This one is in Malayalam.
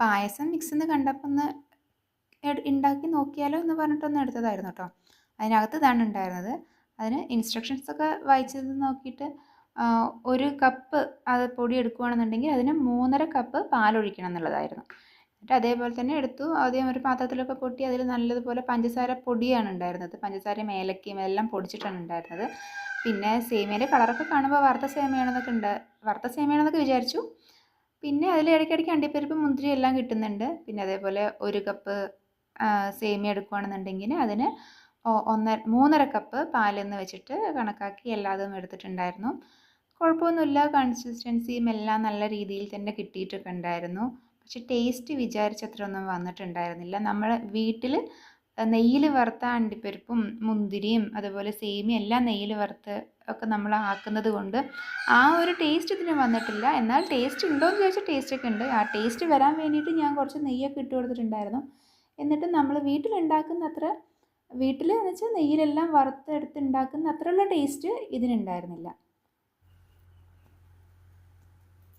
പായസം മിക്സെന്ന് കണ്ടപ്പോൾ ഒന്ന് ഉണ്ടാക്കി നോക്കിയാലോ എന്ന് പറഞ്ഞിട്ടൊന്ന് എടുത്തതായിരുന്നു കേട്ടോ. അതിനകത്ത് ഇതാണ് ഉണ്ടായിരുന്നത്. അതിന് ഇൻസ്ട്രക്ഷൻസൊക്കെ വായിച്ചത് നോക്കിയിട്ട് 1 കപ്പ് അത് പൊടി എടുക്കുകയാണെന്നുണ്ടെങ്കിൽ അതിന് 3.5 കപ്പ് പാലൊഴിക്കണം എന്നുള്ളതായിരുന്നു. എന്നിട്ട് അതേപോലെ തന്നെ എടുത്തു. ആദ്യം ഒരു പാത്രത്തിലൊക്കെ കൊട്ടി അതിൽ നല്ലതുപോലെ പഞ്ചസാര പൊടിയാണ് ഉണ്ടായിരുന്നത്. പഞ്ചസാരയും ഏലക്കയും എല്ലാം പൊടിച്ചിട്ടാണ് ഉണ്ടായിരുന്നത്. പിന്നെ സേമിയയുടെ കളറൊക്കെ കാണുമ്പോൾ വറുത്ത സേമിയയാണെന്നൊക്കെ വിചാരിച്ചു. പിന്നെ അതിൽ ഇടയ്ക്കിടയ്ക്ക് അണ്ടിപ്പരിപ്പ് മുന്തിരി എല്ലാം കിട്ടുന്നുണ്ട്. പിന്നെ അതേപോലെ 1 കപ്പ് സേമിയ എടുക്കുകയാണെന്നുണ്ടെങ്കിൽ അതിന് 3.5 കപ്പ് പാലെന്ന് വെച്ചിട്ട് കണക്കാക്കി എല്ലാതും എടുത്തിട്ടുണ്ടായിരുന്നു. കുഴപ്പമൊന്നുമില്ല. കൺസിസ്റ്റൻസിയും എല്ലാം നല്ല രീതിയിൽ തന്നെ കിട്ടിയിട്ടൊക്കെ ഉണ്ടായിരുന്നു. പക്ഷെ ടേസ്റ്റ് വിചാരിച്ചത്ര ഒന്നും വന്നിട്ടുണ്ടായിരുന്നില്ല. നമ്മൾ വീട്ടിൽ നെയ്യിൽ വറുത്ത അണ്ടിപ്പരിപ്പും മുന്തിരിയും അതുപോലെ സേമിയ എല്ലാം നെയ്യിൽ വറുത്ത് ഒക്കെ നമ്മൾ ആക്കുന്നത് കൊണ്ട് ആ ഒരു ടേസ്റ്റ് ഇതിന് വന്നിട്ടില്ല. എന്നാൽ ടേസ്റ്റ് ഉണ്ടോ എന്ന് ചോദിച്ചാൽ ടേസ്റ്റൊക്കെ ഉണ്ട്. ആ ടേസ്റ്റ് വരാൻ വേണ്ടിയിട്ട് ഞാൻ കുറച്ച് നെയ്യൊക്കെ ഇട്ട് കൊടുത്തിട്ടുണ്ടായിരുന്നു. എന്നിട്ട് നമ്മൾ വീട്ടിലുണ്ടാക്കുന്ന എന്ന് വെച്ചാൽ നെയ്യിലെല്ലാം വറുത്തെടുത്ത് ഉണ്ടാക്കുന്ന അത്രയുള്ള ടേസ്റ്റ് ഇതിനുണ്ടായിരുന്നില്ല.